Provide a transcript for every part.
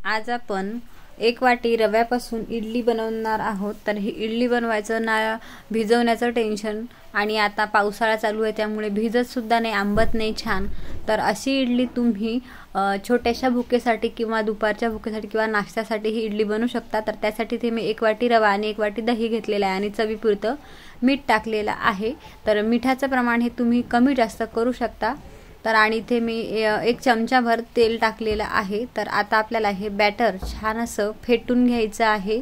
आज आपण एक वाटी रव्यापासून इडली बनवणार आहोत। तर ही इडली बनवायचं ना भिजवण्याचं टेन्शन, आणि आता पावसाळा चालू आहे त्यामुळे भिजत सुद्धा नाही, आंबत नाही छान। तर अशी इडली तुम्ही छोट्याशा भुकेसाठी किंवा दुपारच्या भुकेसाठी किंवा नाश्त्यासाठी ही इडली बनवू शकता। तर त्यासाठी ते मी एक वाटी रवा आणि एक वाटी दही घेतलेला आहे आणि चवीपुरतं मीठ टाकलेलं आहे। तर मिठाचं प्रमाण हे तुम्ही कमी जास्त करू शकता। तर आणि इथे मी एक चमचाभर तेल टाकलेलं आहे। तर आता आपल्याला हे बॅटर छान असं फेटून घ्यायचं आहे।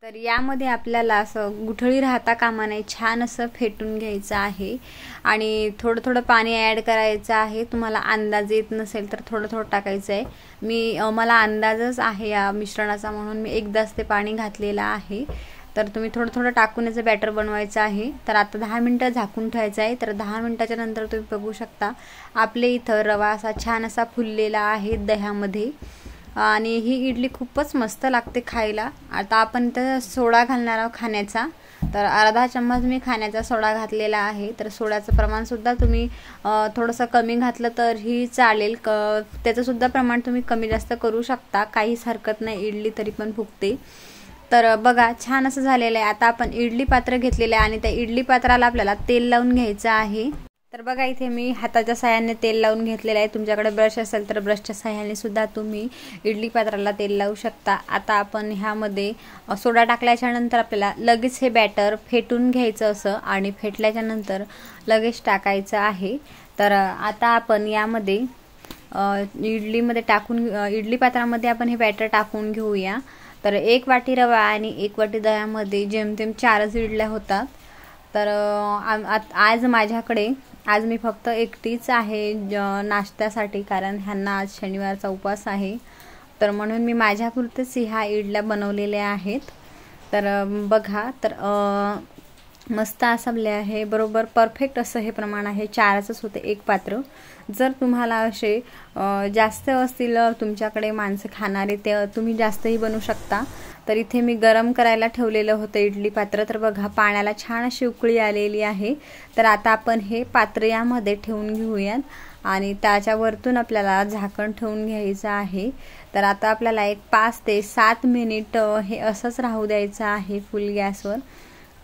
तर यामध्ये आपल्याला असं गुठळी राहता कामा नये, छान असं फेटून घ्यायचं आहे आणि थोडं थोडं पाणी ॲड करायचं आहे। तुम्हाला अंदाज येत नसेल तर थोडं थोडं टाकायचं आहे। मला अंदाजच आहे या मिश्रणाचा, म्हणून मी एकदाच ते पाणी घातलेलं आहे। तर तुम्ही थोडं थोडं टाकून याचं बॅटर बनवायचं आहे। तर आता 10 मिनिटं झाकून ठेवायचं आहे। तर 10 मिनिटाच्या नंतर तुम्ही बघू शकता आपले इथं रवा असा छान असा फुललेला आहे दह्यामध्ये, आणि ही इडली खूपच मस्त लागते खायला। आता आपण तर सोडा घालणार आहोत खाण्याचा। तर अर्धा चम्मच मी खाण्याचा सोडा घातलेला आहे। तर सोड्याचं प्रमाण सुद्धा तुम्ही थोडंसं कमी घातलं तरीही चालेल, त्याचं सुद्धा प्रमाण तुम्ही कमी जास्त करू शकता, काहीच हरकत नाही, इडली तरी पण फुगते। तर बघा छान असं झालेलं आहे। आता आपण इडली पात्र घेतलेलं आहे आणि त्या इडली पात्राला आपल्याला तेल लावून घ्यायचं आहे। तर बघा इथे मी हाताच्या साहाय्याने तेल लावून घेतलेलं आहे। तुमच्याकडे ब्रश असेल तर ब्रशच्या साहाय्याने सुद्धा तुम्ही इडली पात्राला तेल लावू शकता। आता आपण ह्यामध्ये सोडा टाकल्याच्या नंतर आपल्याला लगेच हे बॅटर फेटून घ्यायचं असं, आणि फेटल्याच्या नंतर लगेच टाकायचं आहे। तर आता आपण यामध्ये इडली पात्रामध्ये आपण हे बॅटर टाकून घेऊया। तर एक वाटी रवा आणि एक वाटी दह्यामध्ये जेमतेम 4च इडल्या होतात। तर आज मी फक्त एकटीच आहे नाश्त्यासाठी, कारण ह्यांना आज शनिवारचा उपवास आहे। तर म्हणून मी माझ्यापुरतेच ह्या इडल्या बनवलेल्या आहेत। तर बघा, तर मस्त आसबले आहे, बरोबर परफेक्ट असं हे प्रमाण आहे, 4च होते एक पात्र। जर तुम्हाला असे जास्त असतील तुमच्याकडे माणसं खाणारे, ते तुम्ही जास्तही बनवू शकता। तर इथे मी गरम करायला ठेवलेलं होतं इडली पात्र। तर बघा पाण्याला छान अशी उकळी आलेली आहे। तर आता आपण हे पात्र यामध्ये ठेवून घेऊयात आणि त्याच्या वरतून आपल्याला झाकण ठेवून घ्यायचं आहे। तर आता आपल्याला एक 5 ते 7 मिनिट हे असंच राहू द्यायचं आहे फुल गॅसवर।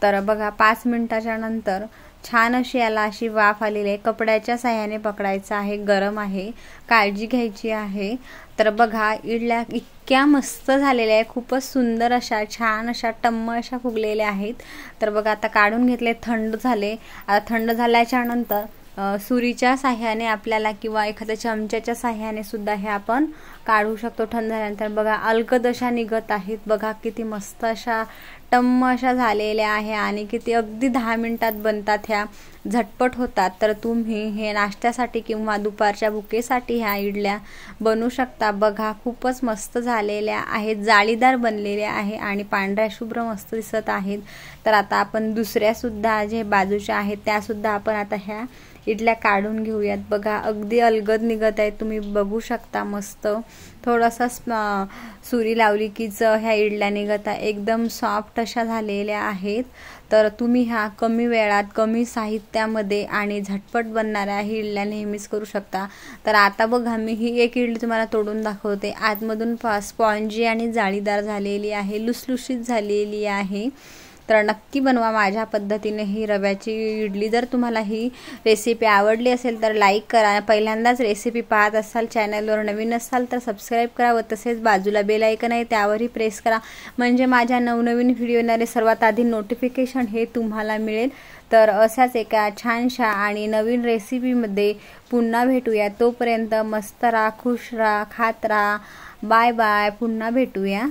तर बघा 5 मिनिटाच्या नंतर छान अशी याला अशी वाफ आलेली आहे। कपड्याच्या साहाय्याने पकडायचं आहे, गरम आहे, काळजी घ्यायची आहे। तर बघा इडल्या इतक्या मस्त झालेल्या आहे, खूपच सुंदर अशा, छान अशा, टम्म अशा फुगलेल्या आहेत। तर बघा आता काढून घेतले, थंड झाले। आता थंड झाल्याच्या नंतर सुरीच्या साहाय्याने आपल्याला किंवा एखाद्या चमच्याच्या साहाय्याने सुद्धा हे आपण काढू शकतो थंड झाल्यानंतर। बघा अलगद अशा निघत आहेत, बघा किती मस्त अशा टम्म अशा झालेल्या आहे आणि किती अगदी 10 मिनिटात बनतात, ह्या झटपट होतात। तर तुम्ही हे नाश्त्यासाठी किंवा दुपारच्या भुकेसाठी ह्या इडल्या बनवू शकता। बघा खूपच मस्त झालेल्या आहेत, जाळीदार बनलेल्या आहे आणि पांढऱ्या शुभ्र मस्त दिसत आहेत। तर आता आपण दुसऱ्या सुद्धा जे बाजूच्या आहेत त्या सुद्धा आपण आता ह्या इडल्या काढून घेऊयात। बघा अगदी अलगद निघत आहे, तुम्ही बघू शकता, मस्त थोडासा सुरी लावली कीच ह्या इडल्या निघत आहे, एकदम सॉफ्ट अशा झालेल्या आहेत। तर तुम्ही ह्या कमी वेळात कमी साहित्यामध्ये आणि झटपट बनणाऱ्या ही इडल्या नेहमीच करू शकता। तर आता बघा मी ही एक इडली तुम्हाला तोडून दाखवते, आतमधून स्पॉन्जी आणि जाळीदार झालेली आहे, लुसलुशीत झालेली आहे। तर नक्की बनवा माझ्या पद्धतीने ही रव्याची इडली। जर तुम्हाला ही रेसिपी आवडली असेल तर लाईक करा, पहिल्यांदाच रेसिपी पाहत असाल, चॅनलवर नवीन असाल तर सबस्क्राईब करा व तसेच बाजूला बेल आयकन आहे त्यावरही प्रेस करा, म्हणजे माझ्या नवनवीन व्हिडिओ येणारे सर्वात आधी नोटिफिकेशन हे तुम्हाला मिळेल। तर अशाच एका छानशा आणि नवीन रेसिपीमध्ये पुन्हा भेटूया, तोपर्यंत मस्त राहा, खुश राहा, खात राहा, बाय बाय, पुन्हा भेटूया।